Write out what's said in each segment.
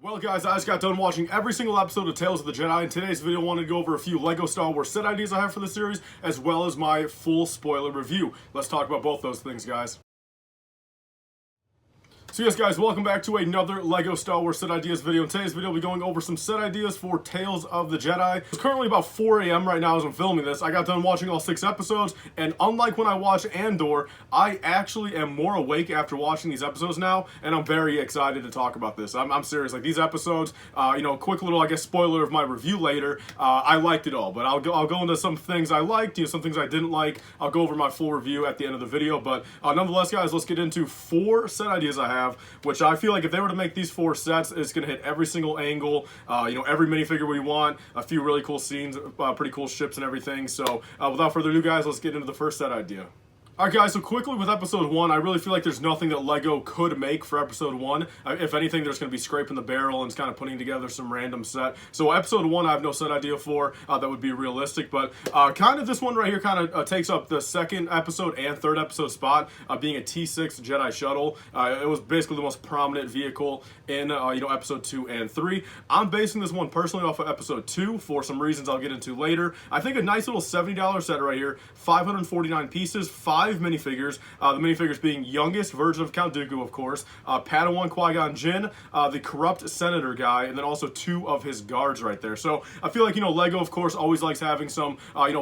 Well guys, I just got done watching every single episode of Tales of the Jedi. In today's video, I wanted to go over a few LEGO Star Wars set ideas I have for the series, as well as my full spoiler review. Let's talk about both those things, guys. So yes guys, welcome back to another LEGO Star Wars set ideas video. In today's video, we'll be going over some set ideas for Tales of the Jedi. It's currently about 4 a.m. right now as I'm filming this. I got done watching all 6 episodes, and unlike when I watched Andor, I actually am more awake after watching these episodes now, and I'm very excited to talk about this. I'm serious. Like, these episodes, quick little, I guess, spoiler of my review later, I liked it all, but I'll go into some things I liked, some things I didn't like. I'll go over my full review at the end of the video, but nonetheless, guys, let's get into 4 set ideas I have, which I feel like if they were to make these 4 sets, it's going to hit every single angle, every minifigure we want, a few really cool scenes, pretty cool ships and everything. So without further ado, guys, let's get into the first set idea. Alright guys, so quickly with episode 1, I really feel like there's nothing that LEGO could make for episode 1. If anything, there's going to be scraping the barrel and kind of putting together some random set. So episode 1, I have no set idea for that would be realistic, but kind of this one right here kind of takes up the second episode and third episode spot, being a T6 Jedi shuttle. It was basically the most prominent vehicle in episode 2 and 3. I'm basing this one personally off of episode 2 for some reasons I'll get into later. I think a nice little $70 set right here, 549 pieces, 5 minifigures, the minifigures being youngest version of Count Dooku, of course, Padawan Qui-Gon Jinn, the corrupt senator guy, and then also 2 of his guards right there. So I feel like, LEGO, of course, always likes having some,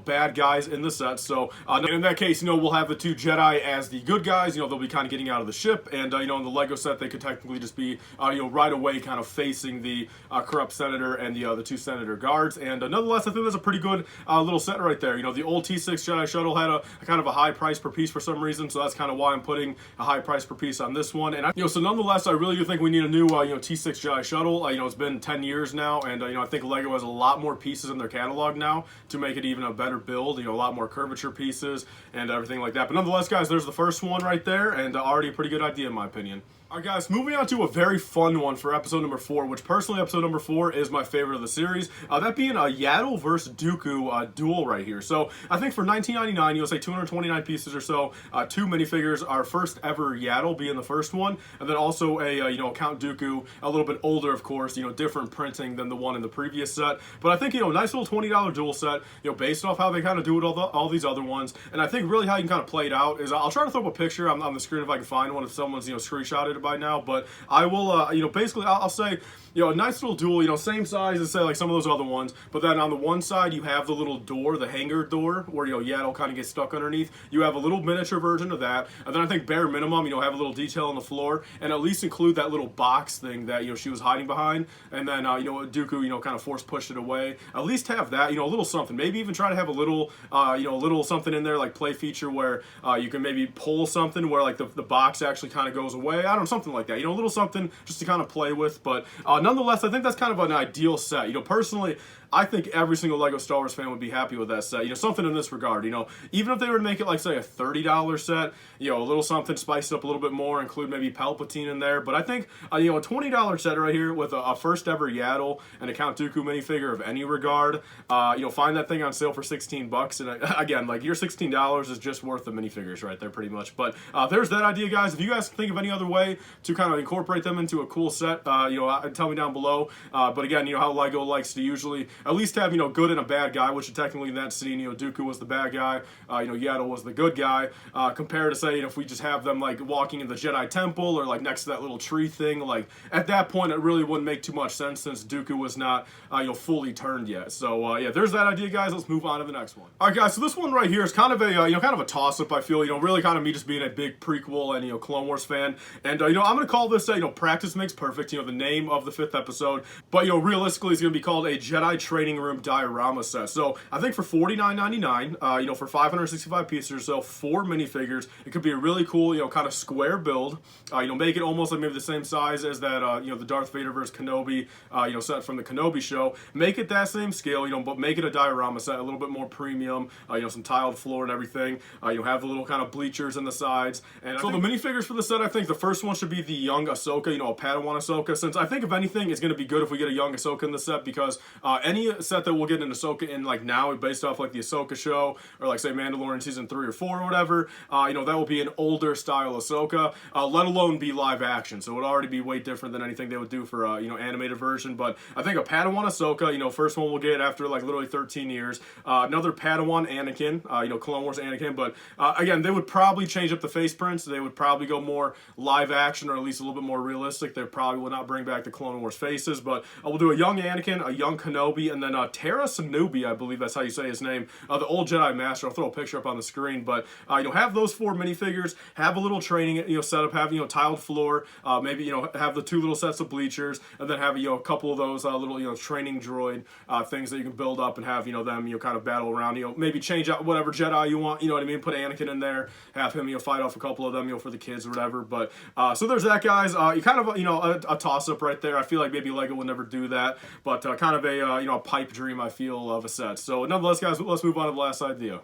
bad guys in the set. So in that case, we'll have the 2 Jedi as the good guys. They'll be kind of getting out of the ship, and, in the LEGO set, they could technically just be, right away kind of facing the corrupt senator and the 2 senator guards. And nonetheless, I think that's a pretty good little set right there. The old T6 Jedi shuttle had a kind of a high price per piece for some reason, so that's kind of why I'm putting a high price per piece on this one. And so nonetheless, I really do think we need a new T6 Jedi shuttle. It's been 10 years now, and I think LEGO has a lot more pieces in their catalog now to make it even a better build. A lot more curvature pieces and everything like that. But nonetheless, guys, there's the first one right there, and already a pretty good idea in my opinion. Alright guys, moving on to a very fun one for episode number 4, which personally episode number 4 is my favorite of the series. That being a Yaddle versus Dooku duel right here. So I think for $19.99, you'll say 229 pieces or so, 2 minifigures. Our first ever Yaddle being the first one, and then also a Count Dooku, a little bit older, of course, different printing than the one in the previous set. But I think nice little $20 duel set, based off how they kind of do it all these other ones. And I think really how you can kind of play it out is I'll try to throw up a picture on the screen if I can find one, if someone's screenshotted it by now, but I will basically I'll say a nice little duel, same size as, say, like some of those other ones, but then on the one side you have the little door, the hangar door, where Yaddle kind of gets stuck underneath. You have a little miniature version of that, and then I think bare minimum, have a little detail on the floor, and at least include that little box thing that she was hiding behind, and then Dooku kind of force pushed it away. At least have that, a little something. Maybe even try to have a little a little something in there, like play feature where you can maybe pull something where like the box actually kind of goes away. I don't know, something like that. A little something just to kind of play with, but nonetheless, I think that's kind of an ideal set. Personally, I think every single LEGO Star Wars fan would be happy with that set. Something in this regard. Even if they were to make it like, say, a $30 set, a little something, spice it up a little bit more, include maybe Palpatine in there. But I think, a $20 set right here with a first ever Yaddle and a Count Dooku minifigure of any regard, find that thing on sale for $16. And again, like, your $16 is just worth the minifigures right there, pretty much. But there's that idea, guys. If you guys think of any other way to kind of incorporate them into a cool set, tell me down below. But again, how LEGO likes to usually at least have, good and a bad guy, which technically in that scene, Dooku was the bad guy, Yaddle was the good guy, compared to, say, if we just have them, like, walking in the Jedi Temple or, like, next to that little tree thing, like, at that point, it really wouldn't make too much sense since Dooku was not, fully turned yet. So, yeah, there's that idea, guys. Let's move on to the next one. Alright, guys, so this one right here is kind of a, kind of a toss-up, I feel, really kind of me just being a big prequel and, Clone Wars fan, and, I'm going to call this, practice makes perfect, the name of the 5th episode, but, realistically, it's going to be called a Jedi Training Room diorama set. So I think for $49.99, for 565 pieces or so, 4 minifigures, it could be a really cool, kind of square build. Make it almost like maybe the same size as that, the Darth Vader versus Kenobi, set from the Kenobi show. Make it that same scale, but make it a diorama set, a little bit more premium. Some tiled floor and everything. Have the little kind of bleachers in the sides. And so the minifigures for the set, I think the first one one should be the young Ahsoka, you know, a Padawan Ahsoka, since I think if anything, it's going to be good if we get a young Ahsoka in the set, because any set that we'll get an Ahsoka in, like now, based off like the Ahsoka show, or like say Mandalorian season 3 or 4 or whatever, you know, that will be an older style Ahsoka, let alone be live action, so it would already be way different than anything they would do for, you know, animated version. But I think a Padawan Ahsoka, you know, first one we'll get after like literally 13 years, another Padawan Anakin, you know, Clone Wars Anakin, but again, they would probably change up the face prints, they would probably go more live action, or at least a little bit more realistic. They probably will not bring back the Clone Wars faces, but we'll do a young Anakin, a young Kenobi, and then Tara Sanubi, I believe that's how you say his name, the old Jedi Master. I'll throw a picture up on the screen, but you know, have those 4 minifigures, have a little training, you know, setup, have, you know, tiled floor, maybe, you know, have the 2 little sets of bleachers, and then have, you know, a couple of those little, you know, training droid things that you can build up and have, you know, them, you know, kind of battle around, you know, maybe change out whatever Jedi you want, you know what I mean, put Anakin in there, have him, you know, fight off a couple of them, you know, for the kids or whatever. But so there's that, guys. You kind of, you know, a toss-up right there. I feel like maybe Lego will never do that, but kind of a you know, a pipe dream, I feel, of a set. So nonetheless, guys, let's move on to the last idea.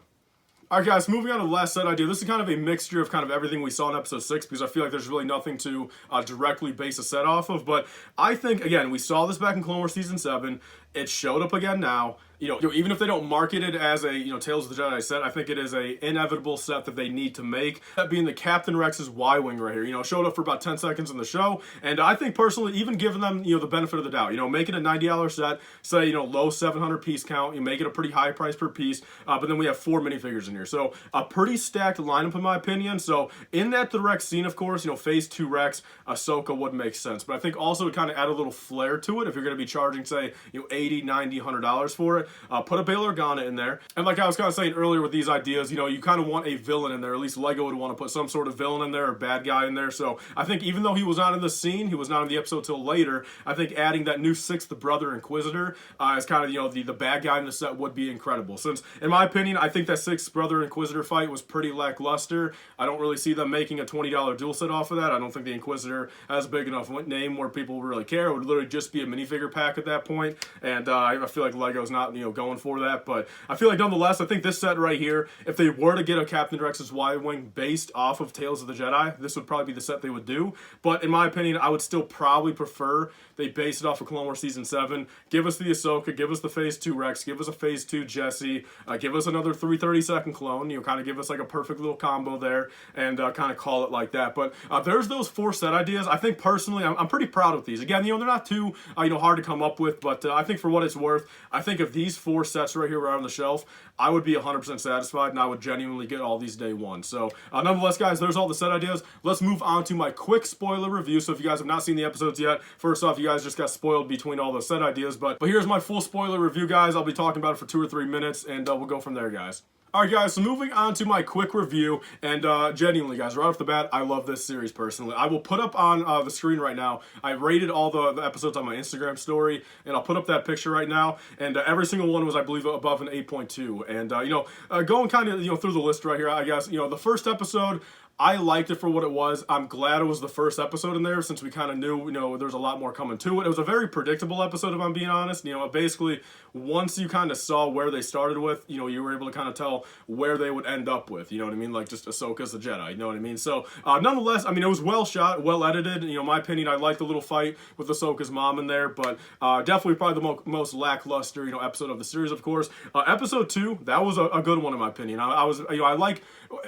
Alright, guys, moving on to the last set idea. This is kind of a mixture of kind of everything we saw in episode 6, because I feel like there's really nothing to directly base a set off of. But I think, again, we saw this back in Clone Wars Season 7. It showed up again now. You know, even if they don't market it as a, you know, Tales of the Jedi set, I think it is a inevitable set that they need to make. That being the Captain Rex's Y-Wing right here. You know, showed up for about 10 seconds in the show, and I think personally, even giving them, you know, the benefit of the doubt, you know, make it a $90 set, say, you know, low 700 piece count, you make it a pretty high price per piece, but then we have 4 minifigures in here. So a pretty stacked lineup in my opinion. So in that the Rex scene, of course, you know, Phase 2 Rex, Ahsoka would make sense, but I think also to kind of add a little flair to it, if you're going to be charging, say, you know, $80, $90, $100 for it, put a Bail Organa in there. And like I was kind of saying earlier with these ideas, you know, you kind of want a villain in there. At least Lego would want to put some sort of villain in there, or bad guy in there. So I think even though he was not in the scene, he was not in the episode till later, I think adding that new 6th brother Inquisitor as kind of, you know, the bad guy in the set would be incredible. Since, in my opinion, I think that 6th brother Inquisitor fight was pretty lackluster. I don't really see them making a $20 duel set off of that. I don't think the Inquisitor has a big enough name where people really care. It would literally just be a minifigure pack at that point. And I feel like Lego's not, you know, going for that. But I feel like nonetheless, I think this set right here, if they were to get a Captain Rex's Y-Wing based off of Tales of the Jedi, this would probably be the set they would do. But in my opinion, I would still probably prefer they base it off of Clone Wars Season 7. Give us the Ahsoka, give us the Phase 2 Rex, give us a Phase 2 Jesse, give us another 332nd clone, you know, kind of give us like a perfect little combo there, and kind of call it like that. But there's those 4 set ideas. I think personally, I'm pretty proud of these. Again, you know, they're not too, you know, hard to come up with, but I think for what it's worth, I think if these 4 sets right here were on the shelf, I would be 100% satisfied, and I would genuinely get all these day one. So nonetheless, guys, there's all the set ideas. Let's move on to my quick spoiler review. So if you guys have not seen the episodes yet, first off, you guys just got spoiled between all those set ideas, but here's my full spoiler review, guys. I'll be talking about it for 2 or 3 minutes, and we'll go from there, guys. Alright, guys, so moving on to my quick review, and genuinely, guys, right off the bat, I love this series personally. I will put up on the screen right now, I rated all the episodes on my Instagram story, and I'll put up that picture right now, and every single one was, I believe, above an 8.2, and, you know, going kind of, you know, through the list right here, I guess, you know, the first episode, I liked it for what it was. I'm glad it was the first episode in there, since we kind of knew, you know, there's a lot more coming to it. It was a very predictable episode, if I'm being honest. You know, basically, once you kind of saw where they started with, you know, you were able to kind of tell where they would end up with, you know what I mean? Like, just Ahsoka's the Jedi, you know what I mean? So, nonetheless, I mean, it was well shot, well edited. You know, in my opinion, I liked the little fight with Ahsoka's mom in there, but definitely probably the most lackluster, you know, episode of the series, of course. Episode 2, that was a good one, in my opinion. I was, you know,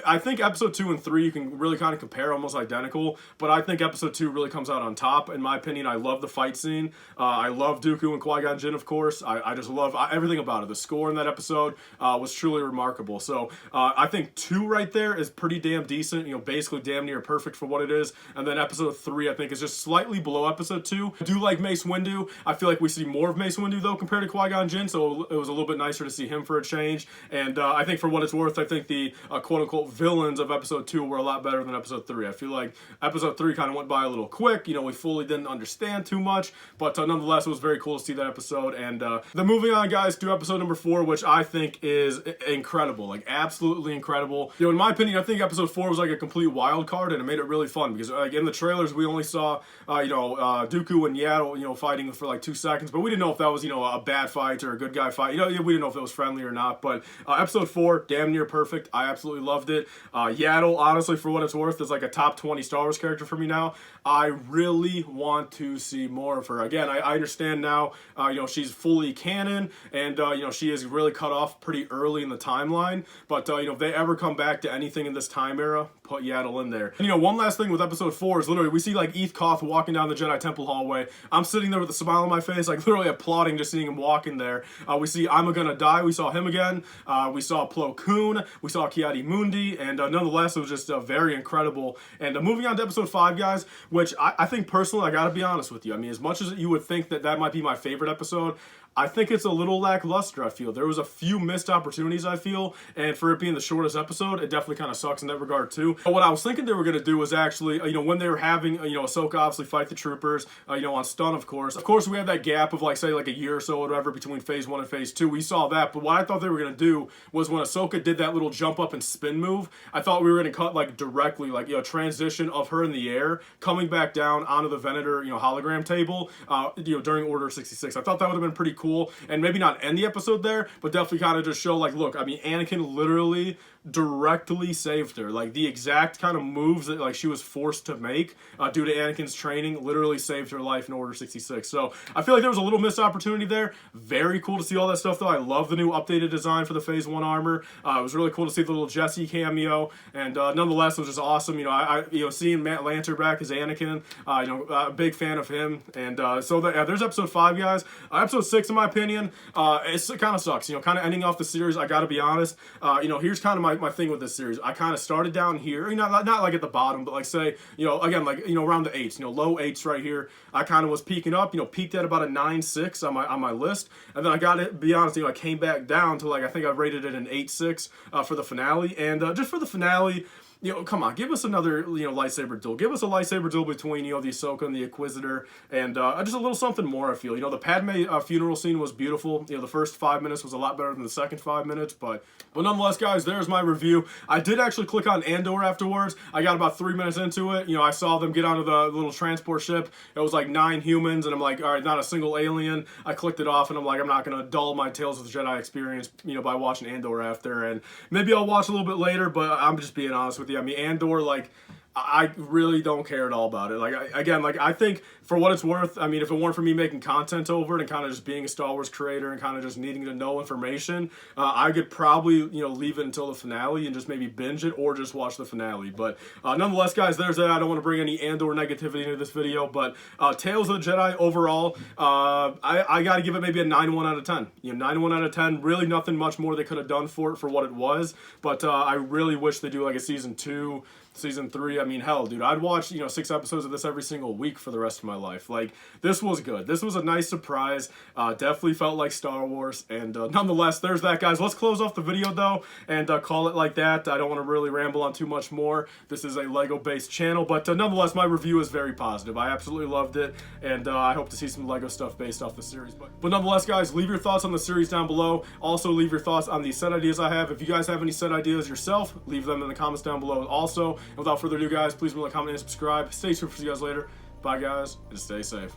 I think episode 2 and 3 you can really kind of compare, almost identical, but I think episode 2 really comes out on top. In my opinion, I love the fight scene. I love Dooku and Qui-Gon Jinn, of course. I just love everything about it. The score in that episode was truly remarkable. So I think 2 right there is pretty damn decent, you know, basically damn near perfect for what it is. And then episode 3, I think, is just slightly below episode 2. I do like Mace Windu. I feel like we see more of Mace Windu, though, compared to Qui-Gon Jinn, so it was a little bit nicer to see him for a change. And I think for what it's worth, I think the quote-unquote villains of episode 2 were a lot better than episode 3. I feel like episode 3 kind of went by a little quick. You know, we fully didn't understand too much, but nonetheless, it was very cool to see that episode. And then moving on, guys, to episode number 4, which I think is incredible, like absolutely incredible. You know, in my opinion, I think episode 4 was like a complete wild card, and it made it really fun because, like, in the trailers, we only saw, you know, Dooku and Yaddle, you know, fighting for like 2 seconds, but we didn't know if that was, you know, a bad fight or a good guy fight. You know, we didn't know if it was friendly or not. But episode 4, damn near perfect. I absolutely loved it. Yaddle, honestly, for what it's worth, is like a top 20 Star Wars character for me now. I really want to see more of her. Again, I understand now, you know, she's fully canon, and, you know, she is really cut off pretty early in the timeline. But, you know, if they ever come back to anything in this time era, put Yaddle in there. And, you know, one last thing with episode 4 is literally, we see like Eth Koth walking down the Jedi Temple hallway. I'm sitting there with a smile on my face, like literally applauding just seeing him walking there. We see I'm Gonna Die, we saw him again. We saw Plo Koon, we saw Kiadi Mundi, and nonetheless, it was just very incredible. And moving on to episode 5, guys, which I think personally, I gotta be honest with you. I mean, as much as you would think that that might be my favorite episode, I think it's a little lackluster, I feel. There was a few missed opportunities, I feel, and for it being the shortest episode, it definitely kind of sucks in that regard, too. But what I was thinking they were going to do was actually, you know, when they were having, you know, Ahsoka obviously fight the troopers, you know, on stun, of course. Of course, we had that gap of, like, say, like a year or so, or whatever, between Phase 1 and Phase 2. We saw that, but what I thought they were going to do was when Ahsoka did that little jump up and spin move, I thought we were going to cut, like, directly, like, you know, transition of her in the air, coming back down onto the Venator, you know, hologram table, you know, during Order 66. I thought that would have been pretty cool, and maybe not end the episode there, but definitely kind of just show, like, look, I mean, Anakin literally directly saved her. Like, the exact kind of moves that, like, she was forced to make due to Anakin's training literally saved her life in Order 66. So I feel like there was a little missed opportunity there. Very cool to see all that stuff, though. I love the new updated design for the Phase 1 armor. It was really cool to see the little Jesse cameo, and nonetheless, it was just awesome. You know, you know, seeing Matt Lanter back as Anakin, you know, a big fan of him. And so there's episode 5, guys. Episode 6, in my opinion, it kind of sucks. You know, kind of ending off the series, I gotta be honest. You know, here's kind of my thing with this series. I kind of started down here, you know, not like at the bottom, but like, say, you know, again, like, you know, around the 8s, you know, low 8s right here. I kind of was peaking up, you know, peaked at about a 9.6 on my list, and then I got to be honest, you know, I came back down to, like, I think I rated it an 8.6 for the finale, and just for the finale, you know, come on, give us another, you know, lightsaber duel. Give us a lightsaber duel between, you know, the Ahsoka and the Inquisitor, and just a little something more, I feel. You know, the Padme funeral scene was beautiful. You know, the first 5 minutes was a lot better than the second 5 minutes, but nonetheless, guys, there's my review. I did actually click on Andor afterwards. I got about 3 minutes into it. You know, I saw them get onto the little transport ship. It was like 9 humans, and I'm like, all right, not a single alien. I clicked it off, and I'm like, I'm not going to dull my Tales of the Jedi experience, you know, by watching Andor after, and maybe I'll watch a little bit later, but I'm just being honest with you. I mean, Andor, like, I really don't care at all about it. Like, I think for what it's worth, I mean, if it weren't for me making content over it and kind of just being a Star Wars creator and kind of just needing to know information, I could probably, you know, leave it until the finale and just maybe binge it or just watch the finale. But nonetheless, guys, there's that. I don't want to bring any Andor negativity into this video, but Tales of the Jedi overall, I got to give it maybe a 9.1 out of 10. You know, 9.1 out of 10. Really nothing much more they could have done for it for what it was, but I really wish they do like a season 2, season 3. I mean, hell, dude, I'd watch, you know, 6 episodes of this every single week for the rest of my life. Like, this was good. This was a nice surprise. Definitely felt like Star Wars, and nonetheless, there's that, guys. Let's close off the video, though, and call it like that. I don't want to really ramble on too much more. This is a Lego-based channel, but nonetheless, my review is very positive. I absolutely loved it, and I hope to see some Lego stuff based off the series. But nonetheless, guys, leave your thoughts on the series down below. Also, leave your thoughts on the set ideas I have. If you guys have any set ideas yourself, leave them in the comments down below also. And without further ado, guys, please remember to comment and subscribe. Stay tuned for you guys later. Bye, guys, and stay safe.